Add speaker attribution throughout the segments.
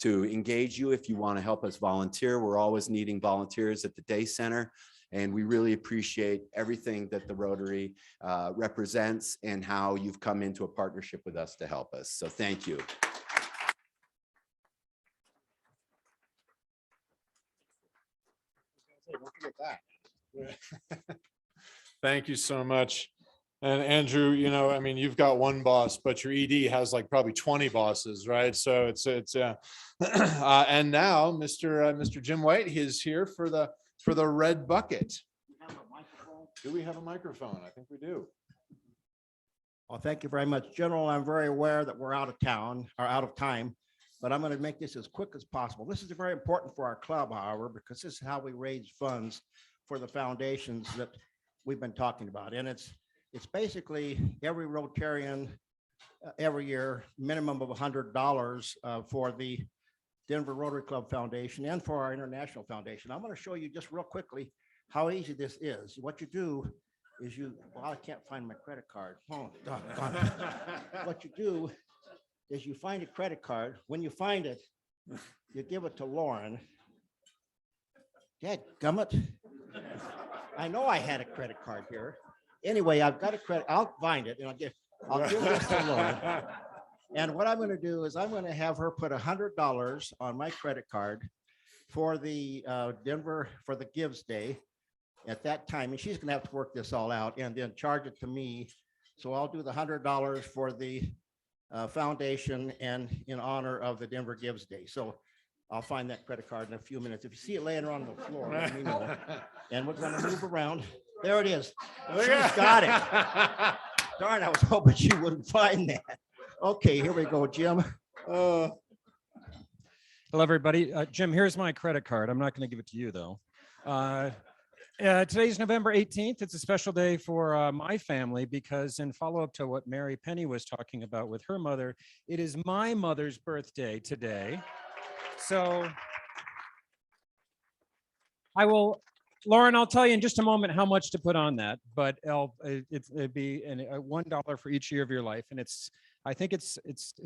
Speaker 1: to engage you if you want to help us volunteer. We're always needing volunteers at the Day Center. And we really appreciate everything that the Rotary represents and how you've come into a partnership with us to help us. So thank you.
Speaker 2: Thank you so much. And Andrew, you know, I mean, you've got one boss, but your ED has like probably 20 bosses, right? So it's and now Mr. Jim White is here for the red bucket. Do we have a microphone? I think we do.
Speaker 3: Well, thank you very much, General. I'm very aware that we're out of town or out of time, but I'm going to make this as quick as possible. This is very important for our club, however, because this is how we raise funds for the foundations that we've been talking about. And it's basically every Rotarian every year, minimum of $100 for the Denver Rotary Club Foundation and for our International Foundation. I'm going to show you just real quickly how easy this is. What you do is well, I can't find my credit card. Oh, doggone it. What you do is you find a credit card. When you find it, you give it to Lauren. Dadgummit. I know I had a credit card here. Anyway, I've got a credit. I'll find it and I'll give this to Lauren. And what I'm going to do is I'm going to have her put $100 on my credit card for the Denver for the Gives Day at that time. And she's going to have to work this all out and then charge it to me. So I'll do the $100 for the foundation and in honor of the Denver Gives Day. So I'll find that credit card in a few minutes. If you see it laying around on the floor, let me know. And we're going to move around. There it is. She's got it. Darn, I was hoping she wouldn't find that. Okay, here we go, Jim.
Speaker 4: Hello, everybody. Jim, here's my credit card. I'm not going to give it to you, though. Today's November 18th. It's a special day for my family because in follow-up to what Mary Penny was talking about with her mother, it is my mother's birthday today. So Lauren, I'll tell you in just a moment how much to put on that, but it'd be $1 for each year of your life. And I think it's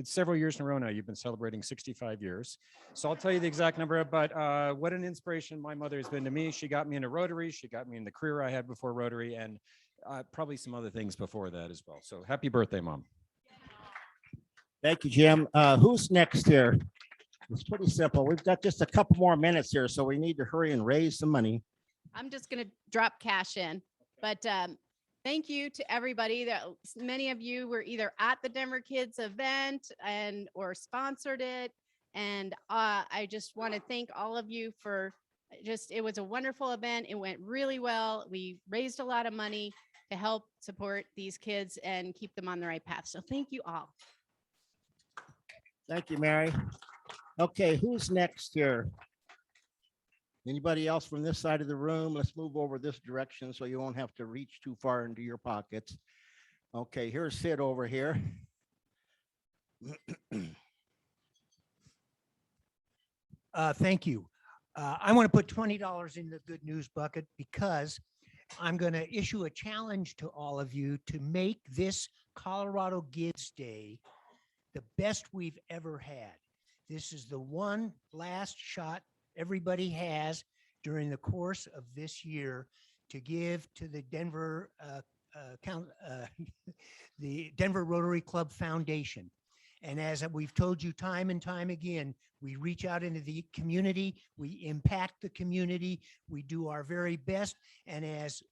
Speaker 4: several years in a row now. You've been celebrating 65 years. So I'll tell you the exact number, but what an inspiration my mother has been to me. She got me into Rotary. She got me in the career I had before Rotary and probably some other things before that as well. So happy birthday, Mom.
Speaker 3: Thank you, Jim. Who's next here? It's pretty simple. We've got just a couple more minutes here, so we need to hurry and raise some money.
Speaker 5: I'm just going to drop cash in, but thank you to everybody. That many of you were either at the Denver Kids event or sponsored it. And I just want to thank all of you for it was a wonderful event. It went really well. We raised a lot of money to help support these kids and keep them on the right path. So thank you all.
Speaker 3: Thank you, Mary. Okay, who's next here? Anybody else from this side of the room? Let's move over this direction so you won't have to reach too far into your pockets. Okay, here's Sid over here.
Speaker 6: Thank you. I want to put $20 in the good news bucket because I'm going to issue a challenge to all of you to make this Colorado Gives Day the best we've ever had. This is the one last shot everybody has during the course of this year to give to the Denver the Denver Rotary Club Foundation. And as we've told you time and time again, we reach out into the community, we impact the community, we do our very best. And as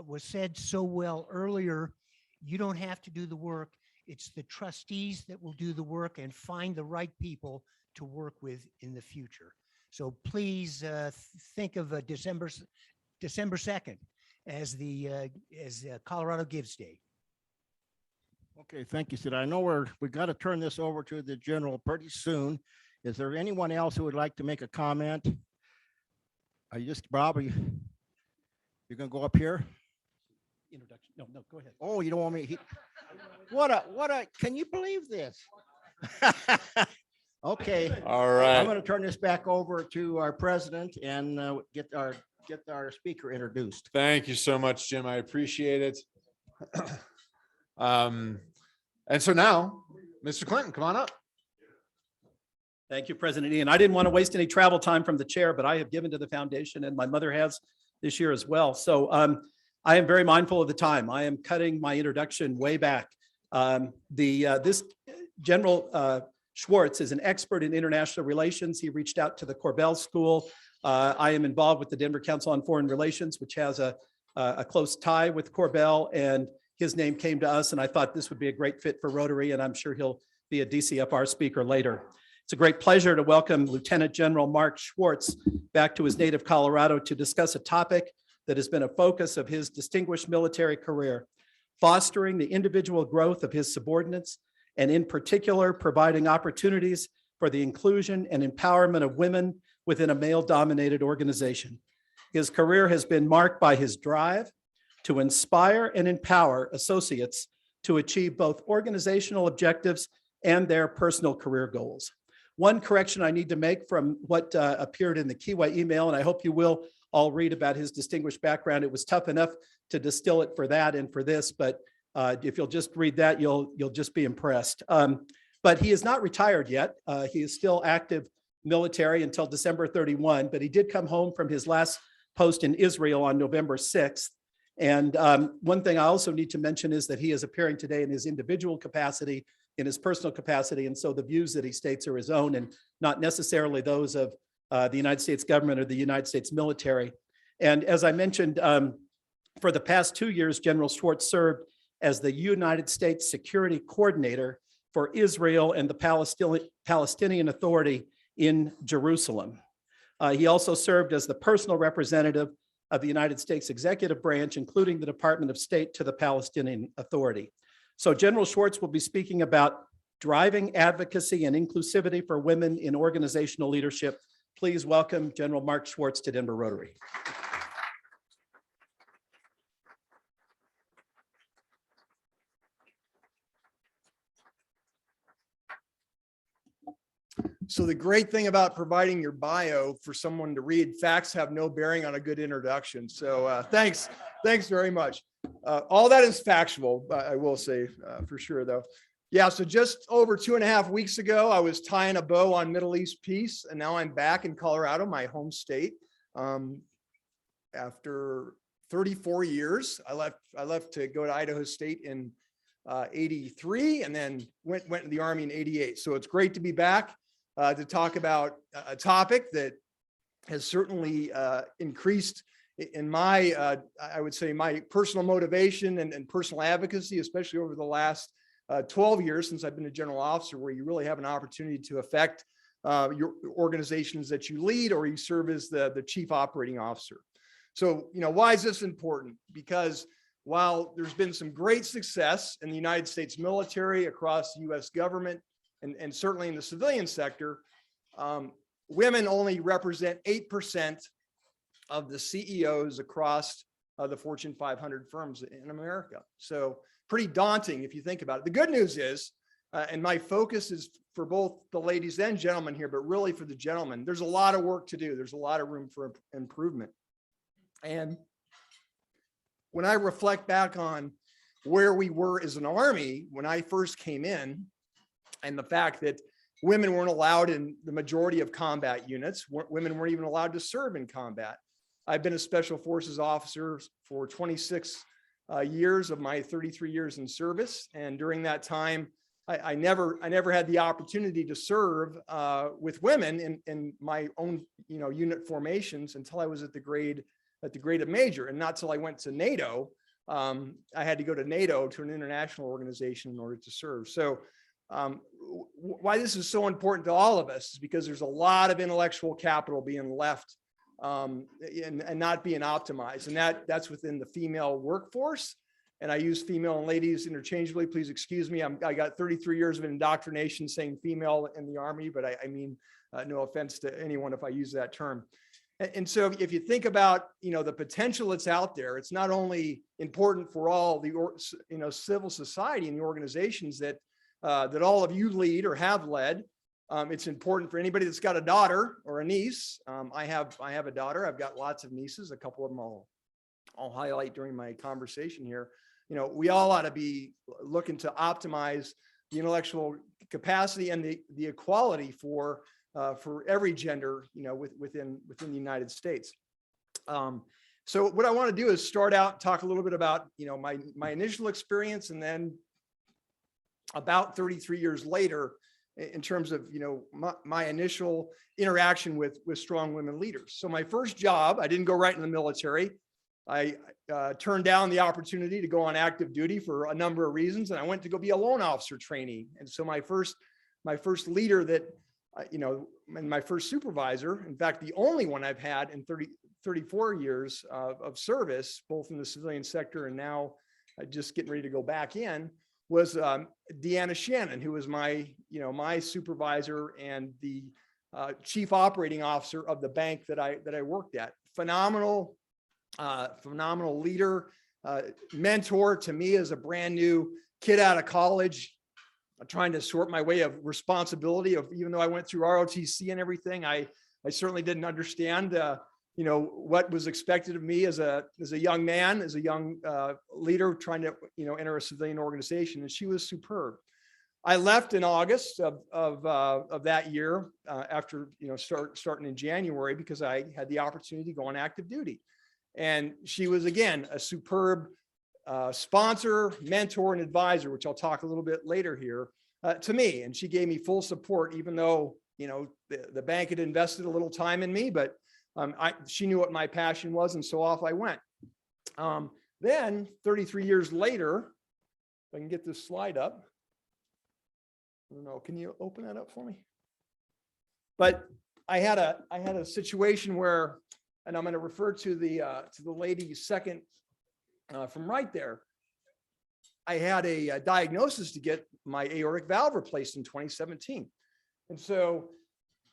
Speaker 6: was said so well earlier, you don't have to do the work. It's the trustees that will do the work and find the right people to work with in the future. So please think of December 2nd as the Colorado Gives Day.
Speaker 3: Okay, thank you, Sid. I know we got to turn this over to the general pretty soon. Is there anyone else who would like to make a comment? Are you just, Bob, you're going to go up here?
Speaker 6: Introduction. No, go ahead.
Speaker 3: Oh, you don't want me? Can you believe this? Okay.
Speaker 2: All right.
Speaker 3: I'm going to turn this back over to our president and get our speaker introduced.
Speaker 2: Thank you so much, Jim. I appreciate it. And so now, Mr. Clinton, come on up.
Speaker 7: Thank you, President Ian. I didn't want to waste any travel time from the chair, but I have given to the foundation and my mother has this year as well. So I am very mindful of the time. I am cutting my introduction way back. This General Schwartz is an expert in international relations. He reached out to the Corbell School. I am involved with the Denver Council on Foreign Relations, which has a close tie with Corbell, and his name came to us, and I thought this would be a great fit for Rotary, and I'm sure he'll be a DCFR speaker later. It's a great pleasure to welcome Lieutenant General Mark Schwartz back to his native Colorado to discuss a topic that has been a focus of his distinguished military career, fostering the individual growth of his subordinates, and in particular, providing opportunities for the inclusion and empowerment of women within a male-dominated organization. His career has been marked by his drive to inspire and empower associates to achieve both organizational objectives and their personal career goals. One correction I need to make from what appeared in the Kiwa email, and I hope you will all read about his distinguished background. It was tough enough to distill it for that and for this, but if you'll just read that, you'll just be impressed. But he is not retired yet. He is still active military until December 31, but he did come home from his last post in Israel on November 6th. And one thing I also need to mention is that he is appearing today in his individual capacity, in his personal capacity, and so the views that he states are his own and not necessarily those of the United States government or the United States military. And as I mentioned, for the past 2 years, General Schwartz served as the United States Security Coordinator for Israel and the Palestinian Authority in Jerusalem. He also served as the personal representative of the United States executive branch, including the Department of State to the Palestinian Authority. So General Schwartz will be speaking about driving advocacy and inclusivity for women in organizational leadership. Please welcome General Mark Schwartz to Denver Rotary.
Speaker 8: So the great thing about providing your bio for someone to read, facts have no bearing on a good introduction. So thanks very much. All that is factual, I will say for sure though. Yeah, so just over 2.5 weeks ago, I was tying a bow on Middle East peace, and now I'm back in Colorado, my home state. After 34 years, I left to go to Idaho State in 83, and then went in the Army in 88. So it's great to be back to talk about a topic that has certainly increased in my, I would say, my personal motivation and personal advocacy, especially over the last 12 years since I've been a general officer, where you really have an opportunity to affect your organizations that you lead, or you serve as the chief operating officer. So, why is this important? Because while there's been some great success in the United States military, across the US government, and certainly in the civilian sector, women only represent 8% of the CEOs across the Fortune 500 firms in America. So pretty daunting if you think about it. The good news is, and my focus is for both the ladies and gentlemen here, but really for the gentlemen, there's a lot of work to do. There's a lot of room for improvement. And when I reflect back on where we were as an Army when I first came in, and the fact that women weren't allowed in the majority of combat units, women weren't even allowed to serve in combat. I've been a special forces officer for 26 years of my 33 years in service. And during that time, I never had the opportunity to serve with women in my own, unit formations until I was at the grade of major, and not till I went to NATO. I had to go to NATO, to an international organization, in order to serve. So why this is so important to all of us is because there's a lot of intellectual capital being left and not being optimized, and that's within the female workforce. And I use female and ladies interchangeably. Please excuse me. I got 33 years of indoctrination saying female in the Army, but I mean no offense to anyone if I use that term. And so if you think about, the potential that's out there, it's not only important for all the, civil society and the organizations that all of you lead or have led. It's important for anybody that's got a daughter or a niece. I have a daughter. I've got lots of nieces. A couple of them I'll highlight during my conversation here. We all ought to be looking to optimize the intellectual capacity and the equality for for every gender, within the United States. So what I want to do is start out and talk a little bit about, my initial experience, and then about 33 years later, in terms of, my initial interaction with strong women leaders. So my first job, I didn't go right in the military. I turned down the opportunity to go on active duty for a number of reasons, and I went to go be a loan officer trainee. And so my first leader that, and my first supervisor, in fact, the only one I've had in 34 years of service, both in the civilian sector and now just getting ready to go back in, was Deanna Shannon, who was my supervisor and the chief operating officer of the bank that I worked at. Phenomenal leader, mentor to me as a brand new kid out of college, trying to sort my way of responsibility even though I went through ROTC and everything, I certainly didn't understand, what was expected of me as a young man, as a young leader trying to, enter a civilian organization. And she was superb. I left in August of that year after, starting in January, because I had the opportunity to go on active duty. And she was, again, a superb sponsor, mentor, and advisor, which I'll talk a little bit later here, to me. And she gave me full support, even though, the bank had invested a little time in me, but she knew what my passion was. And so off I went. Then 33 years later, if I can get this slide up. I don't know, can you open that up for me? But I had a situation where, and I'm going to refer to the lady second from right there. I had a diagnosis to get my aortic valve replaced in 2017. And so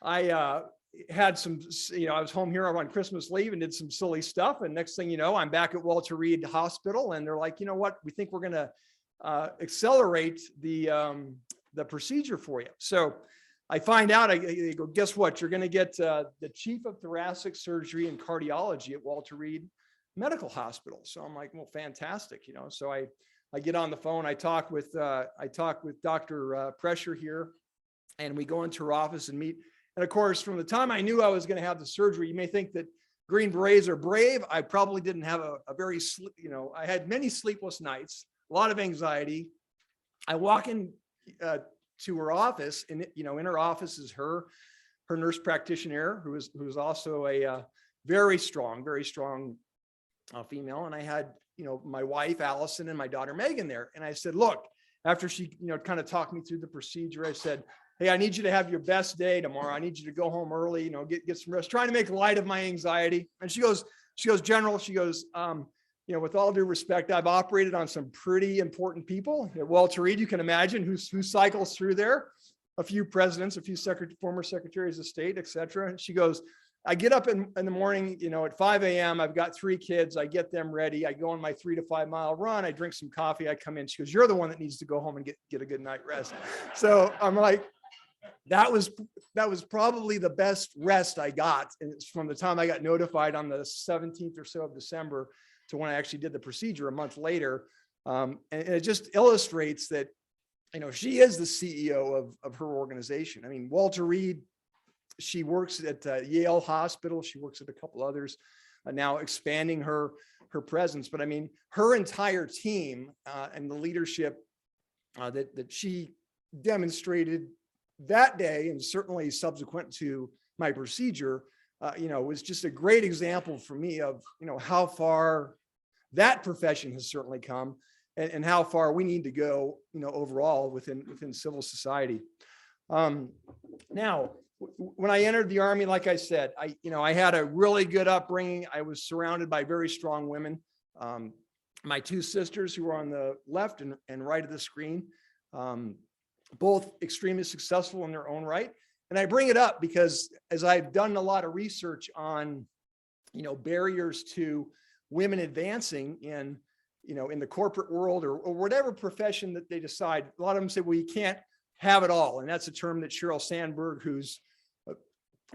Speaker 8: I had some, I was home here on Christmas leave and did some silly stuff. And next thing you know, I'm back at Walter Reed Hospital, and they're like, you know what, we think we're going to accelerate the procedure for you. So I find out, I go, guess what? You're going to get the chief of thoracic surgery and cardiology at Walter Reed Medical Hospital. So I'm like, well, fantastic. So I get on the phone, I talk with Dr. Pressure here, and we go into her office and meet. And of course, from the time I knew I was going to have the surgery, you may think that Green Berets are brave. I probably didn't have a very, I had many sleepless nights, a lot of anxiety. I walk in to her office, and in her office is her nurse practitioner, who is also a very strong female. And I had, my wife, Allison, and my daughter, Megan, there. And I said, look, after she, kind of talked me through the procedure, I said, hey, I need you to have your best day tomorrow. I need you to go home early, get some rest, trying to make light of my anxiety. And she goes, General, with all due respect, I've operated on some pretty important people at Walter Reed. You can imagine who cycles through there, a few presidents, a few former secretaries of state, et cetera. And she goes, I get up in the morning, at 5 a.m. I've got 3 kids. I get them ready. I go on my 3 to 5 mile run. I drink some coffee. I come in. She goes, you're the one that needs to go home and get a good night rest. So I'm like, that was probably the best rest I got. And it's from the time I got notified on the 17th or so of December to when I actually did the procedure a month later. And it just illustrates that, she is the CEO of her organization. I mean, Walter Reed, she works at Yale Hospital. She works at a couple others, now expanding her presence. But I mean, her entire team and the leadership that she demonstrated that day, and certainly subsequent to my procedure, was just a great example for me of, how far that profession has certainly come, and how far we need to go, overall within civil society. Now, when I entered the Army, like I said, I had a really good upbringing. I was surrounded by very strong women. My 2 sisters, who are on the left and right of the screen, both extremely successful in their own right. And I bring it up because as I've done a lot of research on, barriers to women advancing in the corporate world or whatever profession that they decide, a lot of them say, well, you can't have it all. And that's a term that Sheryl Sandberg, who's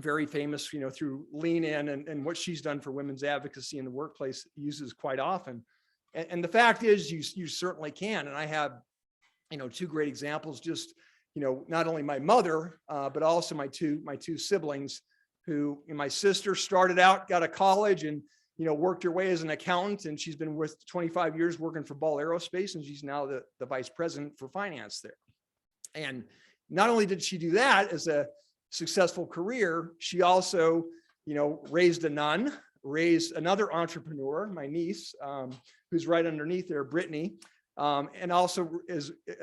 Speaker 8: very famous, through Lean In and what she's done for women's advocacy in the workplace, uses quite often. And the fact is, you certainly can. And I have, 2 great examples just, not only my mother, but also my two siblings who, my sister started out, got a college and, worked her way as an accountant, and she's been with 25 years working for Ball Aerospace, and she's now the vice president for finance there. And not only did she do that as a successful career, she also, raised a nun, raised another entrepreneur, my niece, who's right underneath there, Brittany, and also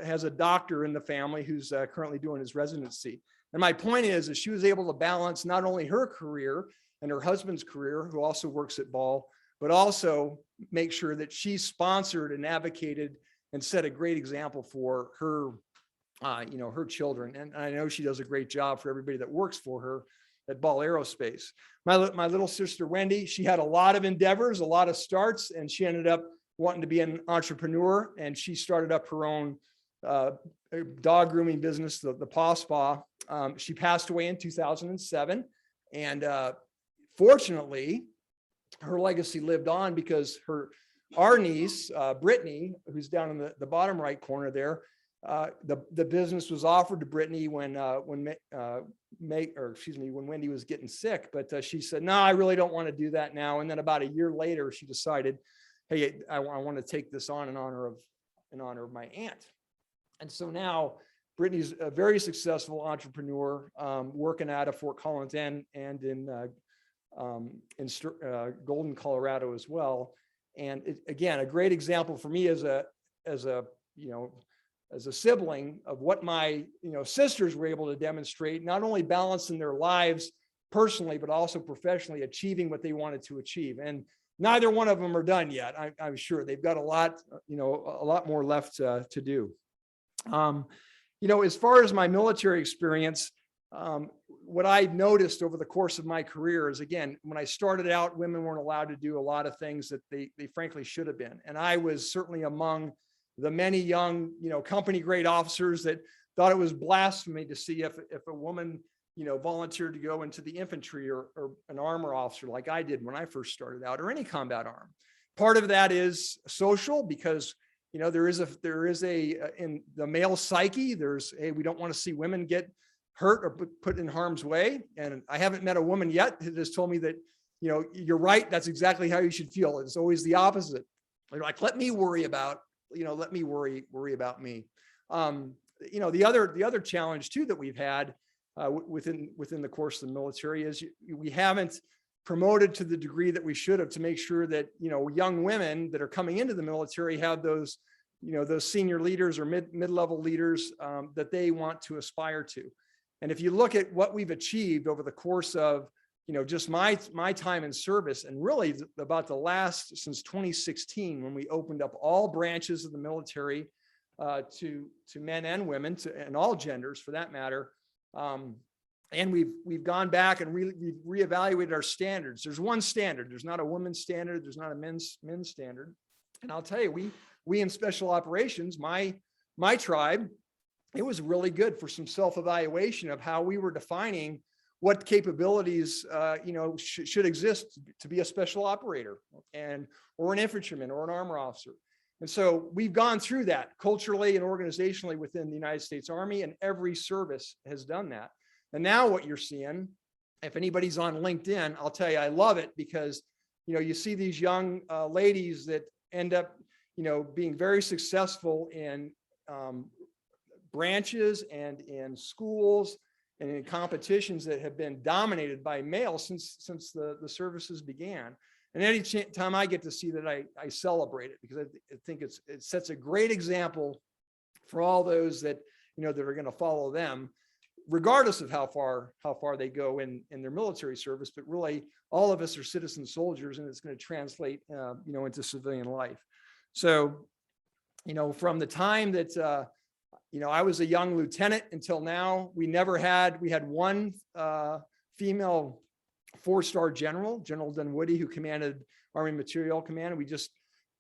Speaker 8: has a doctor in the family who's currently doing his residency. And my point is she was able to balance not only her career and her husband's career, who also works at Ball, but also make sure that she sponsored and advocated and set a great example for her, her children. And I know she does a great job for everybody that works for her at Ball Aerospace. My little sister, Wendy, she had a lot of endeavors, a lot of starts, and she ended up wanting to be an entrepreneur, and she started up her own dog grooming business, the Paw Spa. She passed away in 2007, and fortunately, her legacy lived on because our niece, Brittany, who's down in the bottom right corner there, the business was offered to Brittany when Wendy was getting sick, but she said, no, I really don't want to do that now. And then about a year later, she decided, hey, I want to take this on in honor of my aunt. And so now Brittany's a very successful entrepreneur, working out of Fort Collins and in Golden, Colorado as well. And again, a great example for me as a sibling of what my sisters were able to demonstrate, not only balancing their lives personally, but also professionally, achieving what they wanted to achieve. And neither one of them are done yet. I'm sure they've got a lot more left to do. As far as my military experience, what I noticed over the course of my career is, again, when I started out, women weren't allowed to do a lot of things that they frankly should have been. And I was certainly among the many young, company grade officers that thought it was blasphemy to see if a woman, volunteered to go into the infantry or an armor officer like I did when I first started out, or any combat arm. Part of that is social, because there is a in the male psyche, hey, we don't want to see women get hurt or put in harm's way. And I haven't met a woman yet that has told me that, you're right, that's exactly how you should feel. It's always the opposite. They're like, let me worry about, let me worry about me. The other challenge too that we've had within the course of the military is we haven't promoted to the degree that we should have, to make sure that young women that are coming into the military have those senior leaders or mid-level leaders that they want to aspire to. And if you look at what we've achieved over the course of just my time in service, and really about the last, since 2016, when we opened up all branches of the military to men and women, and all genders for that matter. And we've gone back and we've reevaluated our standards. There's one standard. There's not a women's standard. There's not a men's standard. And I'll tell you, we in special operations, my tribe, it was really good for some self-evaluation of how we were defining what capabilities should exist to be a special operator or an infantryman or an armor officer. And so we've gone through that culturally and organizationally within the United States Army, and every service has done that. And now what you're seeing, if anybody's on LinkedIn, I'll tell you, I love it, because you see these young ladies that end up being very successful in branches and in schools and in competitions that have been dominated by males since the services began. And any time I get to see that, I celebrate it, because I think it sets a great example for all those that that are going to follow them, regardless of how far they go in their military service. But really, all of us are citizen soldiers, and it's going to translate into civilian life. So from the time that I was a young lieutenant until now, we had one female 4-star general, General Dunwoody, who commanded Army Material Command. And we just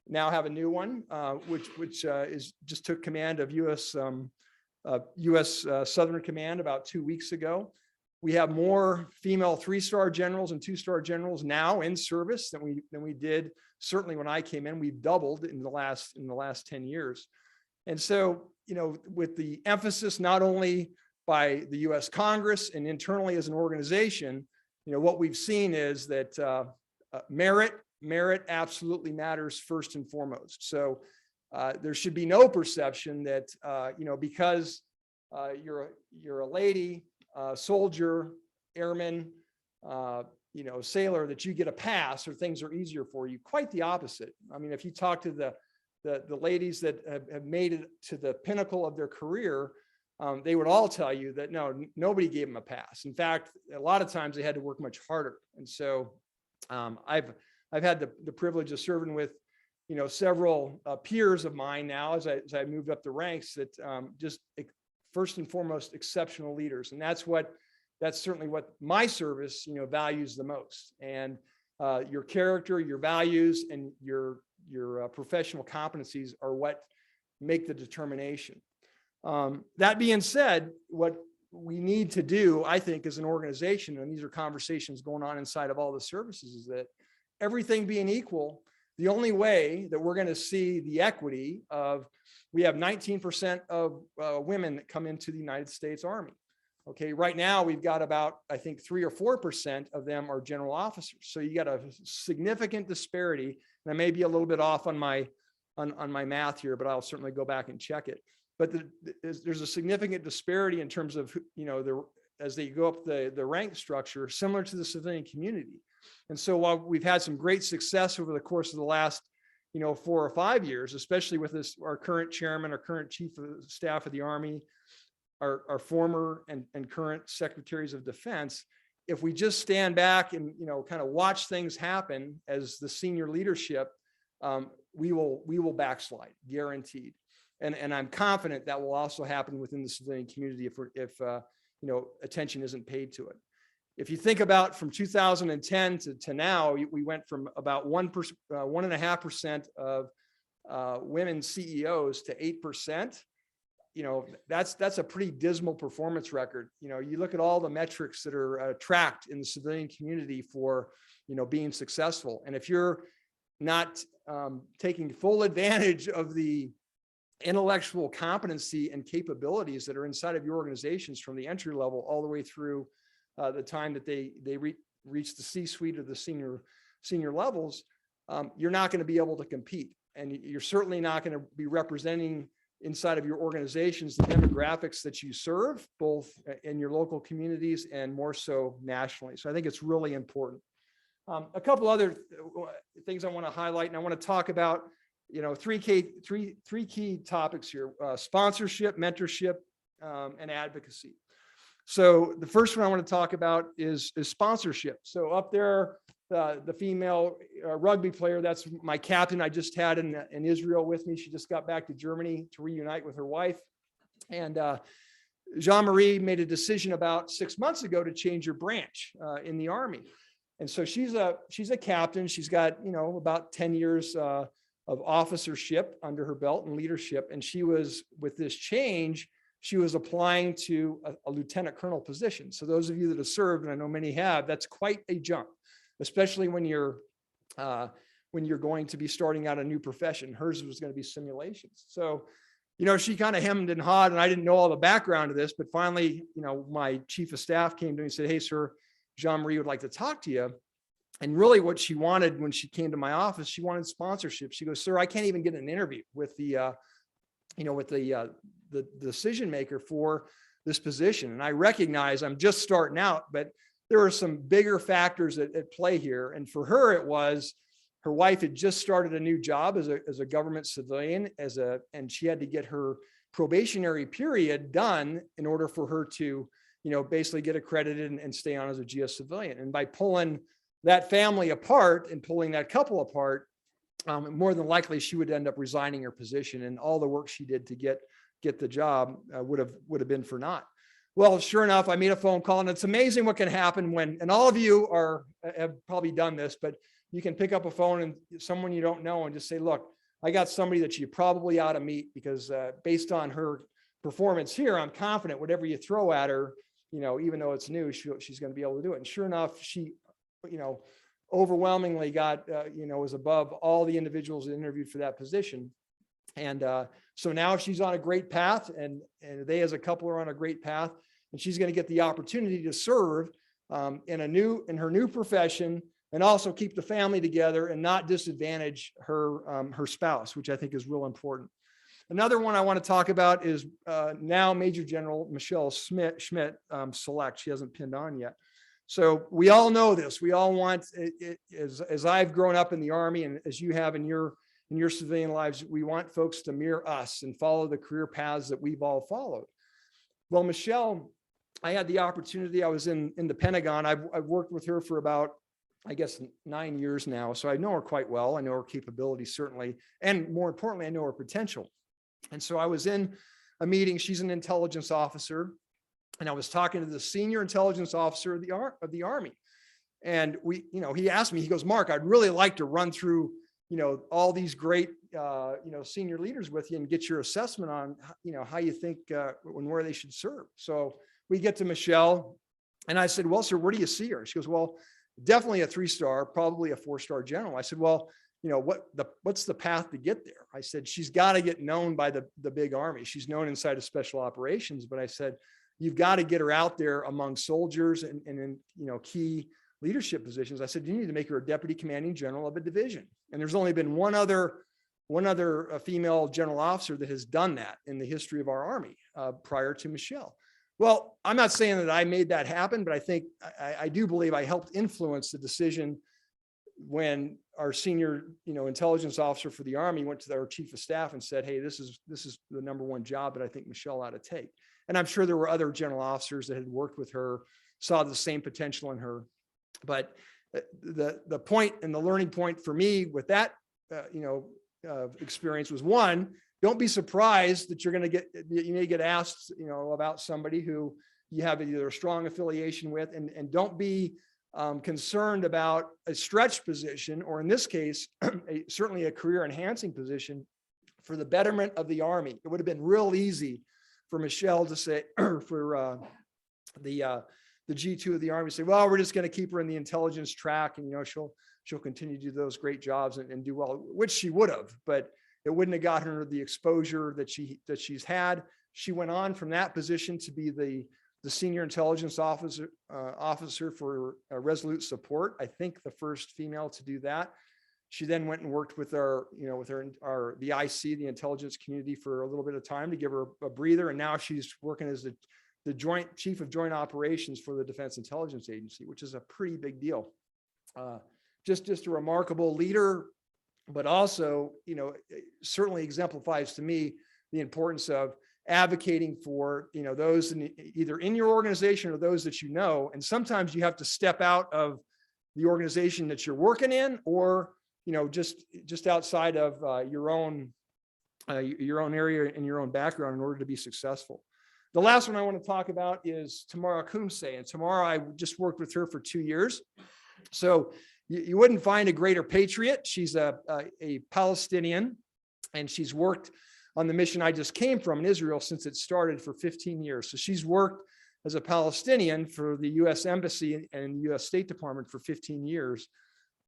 Speaker 8: now have a new one, which just took command of U.S. Southern Command about 2 weeks ago. We have more female 3-star generals and 2-star generals now in service than we did certainly when I came in. We've doubled in the last 10 years. And so with the emphasis not only by the US Congress and internally as an organization, what we've seen is that merit absolutely matters first and foremost. So there should be no perception that, because you're a lady, soldier, airman, sailor, that you get a pass or things are easier for you. Quite the opposite. I mean, if you talk to the ladies that have made it to the pinnacle of their career, they would all tell you that nobody gave them a pass. In fact, a lot of times they had to work much harder. And so I've had the privilege of serving with several peers of mine now as I moved up the ranks that just first and foremost exceptional leaders, and that's certainly what my service values the most. And your character, your values, and your professional competencies are what make the determination. That being said, what we need to do, I think, as an organization, and these are conversations going on inside of all the services, is that everything being equal, the only way that we're going to see the equity of, we have 19% of women that come into the United States Army. Okay, right now we've got about, I think, 3 or 4% of them are general officers. So you got a significant disparity. And I may be a little bit off on my math here, but I'll certainly go back and check it. But there's a significant disparity in terms of, as they go up the rank structure, similar to the civilian community. And so while we've had some great success over the course of the last, 4 or 5 years, especially with our current chairman, our current chief of staff of the Army, our former and current secretaries of defense, if we just stand back and, kind of watch things happen as the senior leadership, we will backslide, guaranteed. And I'm confident that will also happen within the civilian community if attention isn't paid to it. If you think about from 2010 to now, we went from about 1.5% of women CEOs to 8%. That's a pretty dismal performance record. You look at all the metrics that are tracked in the civilian community for, being successful. And if you're not taking full advantage of the intellectual competency and capabilities that are inside of your organizations from the entry level all the way through the time that they reach the C-suite or the senior levels, you're not going to be able to compete. And you're certainly not going to be representing inside of your organizations the demographics that you serve, both in your local communities and more so nationally. So I think it's really important. A couple other things I want to highlight, and I want to talk about, three key topics here: sponsorship, mentorship, and advocacy. So the first one I want to talk about is sponsorship. So up there, the female rugby player, that's my captain I just had in Israel with me. She just got back to Germany to reunite with her wife. And Jean-Marie made a decision about 6 months ago to change her branch in the Army. And so she's a captain. She's got, about 10 years of officership under her belt and leadership. And she was, with this change, she was applying to a lieutenant colonel position. So those of you that have served, and I know many have, that's quite a jump, especially when you're going to be starting out a new profession. Hers was going to be simulations. So, she kind of hemmed and hawed, and I didn't know all the background of this, but finally, my chief of staff came to me and said, "Hey, sir, Jean-Marie would like to talk to you." And really what she wanted when she came to my office, she wanted sponsorship. She goes, "Sir, I can't even get an interview with the decision maker for this position." And I recognize I'm just starting out, but there are some bigger factors at play here. And for her, it was her wife had just started a new job as a government civilian, and she had to get her probationary period done in order for her to, basically get accredited and stay on as a GS civilian. And by pulling that family apart and pulling that couple apart, more than likely she would end up resigning her position, and all the work she did to get the job would have been for naught. Well, sure enough, I made a phone call, and it's amazing what can happen when, and all of you have probably done this, but you can pick up a phone and someone you don't know and just say, "Look, I got somebody that you probably ought to meet, because based on her performance here, I'm confident whatever you throw at her, even though it's new, she's going to be able to do it." And sure enough, she, overwhelmingly got, was above all the individuals that interviewed for that position. And So now she's on a great path, and they as a couple are on a great path, and she's going to get the opportunity to serve in her new profession, and also keep the family together and not disadvantage her spouse, which I think is real important. Another one I want to talk about is now Major General Michelle Schmidt select. She hasn't pinned on yet. So we all know this. We all want, as I've grown up in the Army, and as you have in your civilian lives, we want folks to mirror us and follow the career paths that we've all followed. Well, Michelle, I had the opportunity. I was in the Pentagon. I've worked with her for about, I guess, 9 years now. So I know her quite well. I know her capabilities, certainly. And more importantly, I know her potential. And so I was in a meeting. She's an intelligence officer. And I was talking to the senior intelligence officer of the Army. And he asked me, he goes, Mark, I'd really like to run through, all these great, senior leaders with you and get your assessment on, how you think and where they should serve. So we get to Michelle, and I said, well, sir, where do you see her? She goes, well, definitely a 3-star, probably a 4-star general. I said, well, what's the path to get there? I said, she's got to get known by the big Army. She's known inside of special operations, but I said, you've got to get her out there among soldiers and in, key leadership positions. I said, you need to make her a deputy commanding general of a division. And there's only been one other female general officer that has done that in the history of our Army prior to Michelle. Well, I'm not saying that I made that happen, but I think I do believe I helped influence the decision when our senior, intelligence officer for the Army went to our chief of staff and said, hey, this is the #1 job that I think Michelle ought to take. And I'm sure there were other general officers that had worked with her, saw the same potential in her. But the point and the learning point for me with that, experience was, one, don't be surprised that you may get asked, about somebody who you have either a strong affiliation with, and don't be concerned about a stretch position, or in this case, certainly a career enhancing position for the betterment of the Army. It would have been real easy for Michelle to say, for the G2 of the Army, say, well, we're just going to keep her in the intelligence track, and she'll continue to do those great jobs and do well, which she would have, but it wouldn't have gotten her the exposure that she's had. She went on from that position to be the senior intelligence officer for Resolute Support. I think the first female to do that. She then went and worked with the IC, the intelligence community, for a little bit of time to give her a breather. And now she's working as the joint chief of joint operations for the Defense Intelligence Agency, which is a pretty big deal. Just a remarkable leader, but also, certainly exemplifies to me the importance of advocating for, those either in your organization or those that and sometimes you have to step out of the organization that you're working in, or just outside of your own area and your own background in order to be successful. The last one I want to talk about is Tamara Kumsey, and Tamara, I just worked with her for 2 years. So you wouldn't find a greater patriot. She's a Palestinian, and she's worked on the mission I just came from in Israel since it started for 15 years. So she's worked as a Palestinian for the U.S. Embassy and U.S. State Department for 15 years.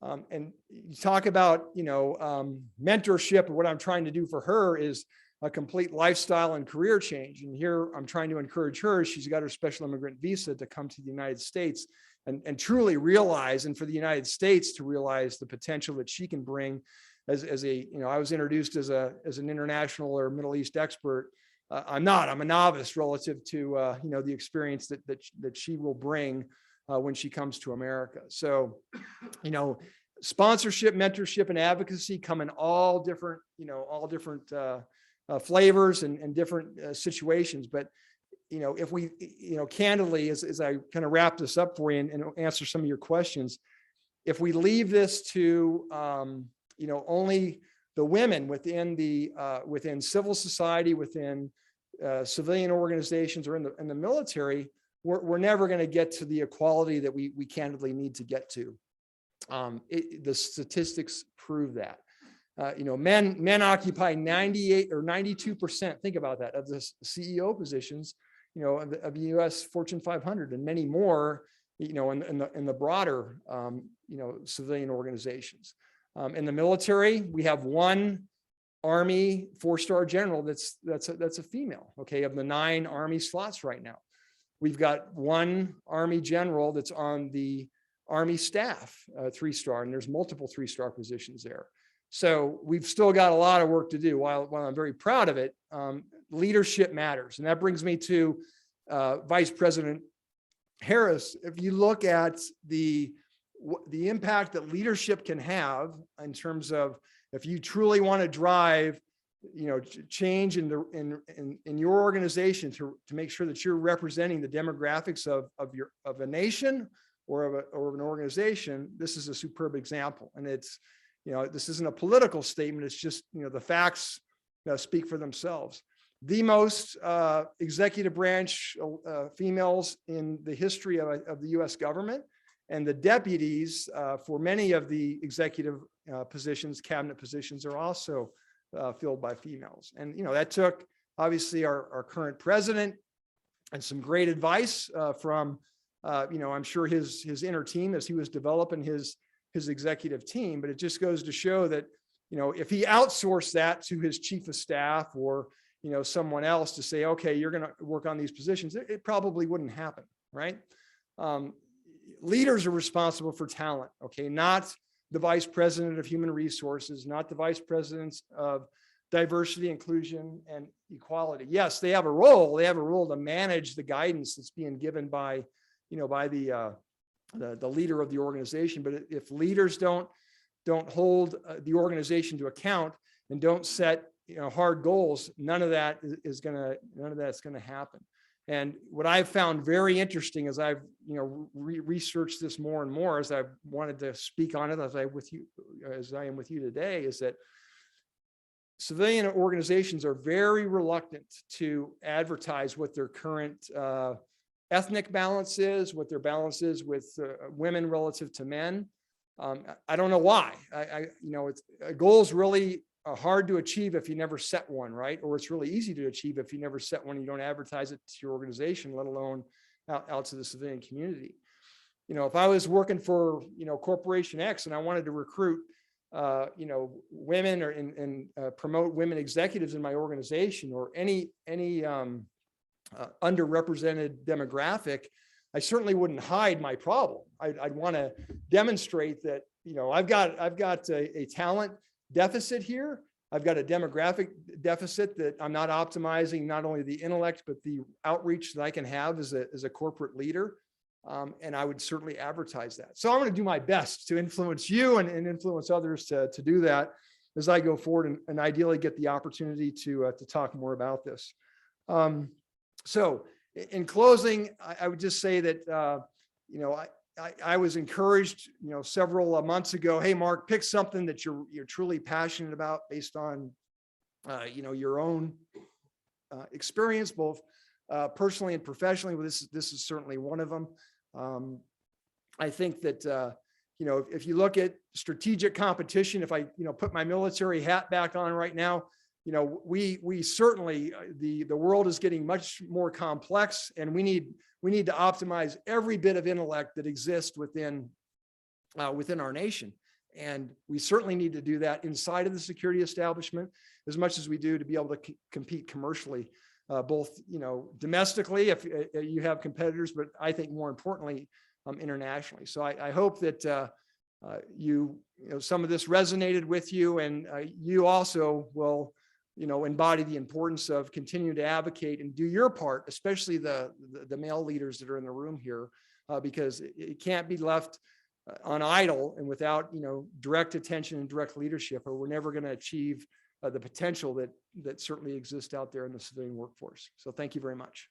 Speaker 8: And you talk about, mentorship. What I'm trying to do for her is a complete lifestyle and career change. And here I'm trying to encourage her. She's got her special immigrant visa to come to the United States and truly realize, and for the United States to realize the potential that she can bring as I was introduced as an international or Middle East expert. I'm a novice relative to, the experience that she will bring when she comes to America. So, sponsorship, mentorship, and advocacy come in all different flavors and different situations. But, if we, candidly, as I kind of wrap this up for you and answer some of your questions, if we leave this to, only the women within civil society, within civilian organizations, or in the military, we're never going to get to the equality that we candidly need to get to. The statistics prove that. Men occupy 98 or 92%. Think about that, of the CEO positions, of the U.S. Fortune 500, and many more, in the broader, civilian organizations. In the military, we have one Army 4-star general that's a female. Okay, of the 9 Army slots right now, we've got 1 Army general that's on the Army staff, 3-star, and there's multiple 3-star positions there. So we've still got a lot of work to do. While I'm very proud of it, leadership matters, and that brings me to Vice President Harris. If you look at the impact that leadership can have in terms of, if you truly want to drive, change in your organization to make sure that you're representing the demographics of a nation or of an organization, this is a superb example. And it's, this isn't a political statement. It's just, the facts speak for themselves. The most executive branch females in the history of the U.S. government, and the deputies for many of the executive positions, cabinet positions, are also filled by females. And, that took obviously our current president and some great advice from, I'm sure his inner team as he was developing his executive team. But it just goes to show that, if he outsourced that to his chief of staff or, someone else to say, okay, you're going to work on these positions, it probably wouldn't happen, right? Leaders are responsible for talent, okay? Not the vice president of human resources, not the vice presidents of diversity, inclusion, and equality. Yes, they have a role. They have a role to manage the guidance that's being given by, by the leader of the organization. But if leaders don't hold the organization to account and don't set, hard goals, none of that's going to happen. And what I've found very interesting as I've, researched this more and more, as I've wanted to speak on it, as I am with you today, is that civilian organizations are very reluctant to advertise what their current ethnic balance is, what their balance is with women relative to men. I don't know why. It's a goal is really hard to achieve if you never set one, right? Or it's really easy to achieve if you never set one. You don't advertise it to your organization, let alone out to the civilian community. If I was working for, Corporation X and I wanted to recruit, women and promote women executives in my organization, or any underrepresented demographic, I certainly wouldn't hide my problem. I'd want to demonstrate that, I've got a talent deficit here. I've got a demographic deficit that I'm not optimizing not only the intellect, but the outreach that I can have as a corporate leader. And I would certainly advertise that. So I'm going to do my best to influence you and influence others to do that as I go forward, and ideally get the opportunity to talk more about this. So in closing, I would just say that, I was encouraged, several months ago, hey, Mark, pick something that you're truly passionate about based on, your own experience, both personally and professionally. Well, this is certainly one of them. I think that, if you look at strategic competition, if I, put my military hat back on right now, we certainly, the world is getting much more complex, and we need to optimize every bit of intellect that exists within our nation. And we certainly need to do that inside of the security establishment as much as we do to be able to compete commercially, both, domestically, if you have competitors, but I think more importantly, internationally. So I hope that some of this resonated with you, and you also will, embody the importance of continuing to advocate and do your part, especially the male leaders that are in the room here, because it can't be left on idle and without, direct attention and direct leadership, or we're never going to achieve the potential that certainly exists out there in the civilian workforce. So thank you very much.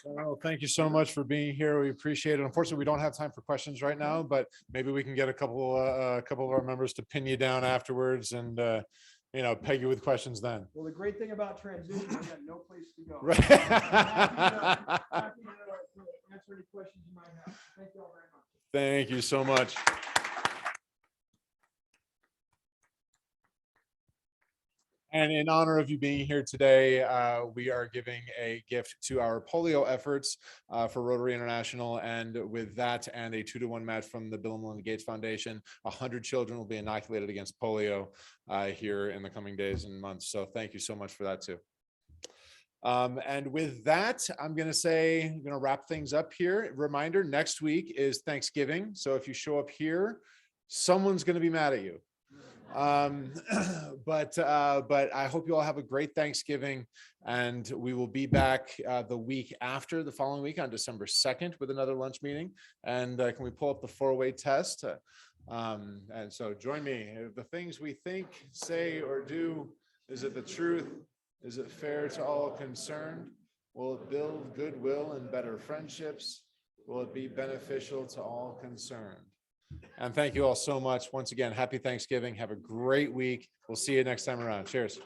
Speaker 2: Well, thank you so much for being here. We appreciate it. Unfortunately, we don't have time for questions right now, but maybe we can get a couple of our members to pin you down afterwards and, peg you with questions then.
Speaker 8: Well, the great thing about transition, I got no place to go.
Speaker 2: Right.
Speaker 8: Happy to answer any questions you might have. Thank you all very much.
Speaker 2: Thank you so much. And in honor of you being here today, we are giving a gift to our polio efforts for Rotary International. And with that and a 2-to-1 match from the Bill and Melinda Gates Foundation, 100 children will be inoculated against polio here in the coming days and months. So thank you so much for that too. And with that, I'm going to wrap things up here. Reminder, next week is Thanksgiving. So if you show up here, someone's going to be mad at you. But I hope you all have a great Thanksgiving, and we will be back the week after, the following week on December 2nd with another lunch meeting. And can we pull up the 4-way test? And so join me. The things we think, say, or do, is it the truth? Is it fair to all concerned? Will it build goodwill and better friendships? Will it be beneficial to all concerned? And thank you all so much. Once again, happy Thanksgiving. Have a great week. We'll see you next time around. Cheers.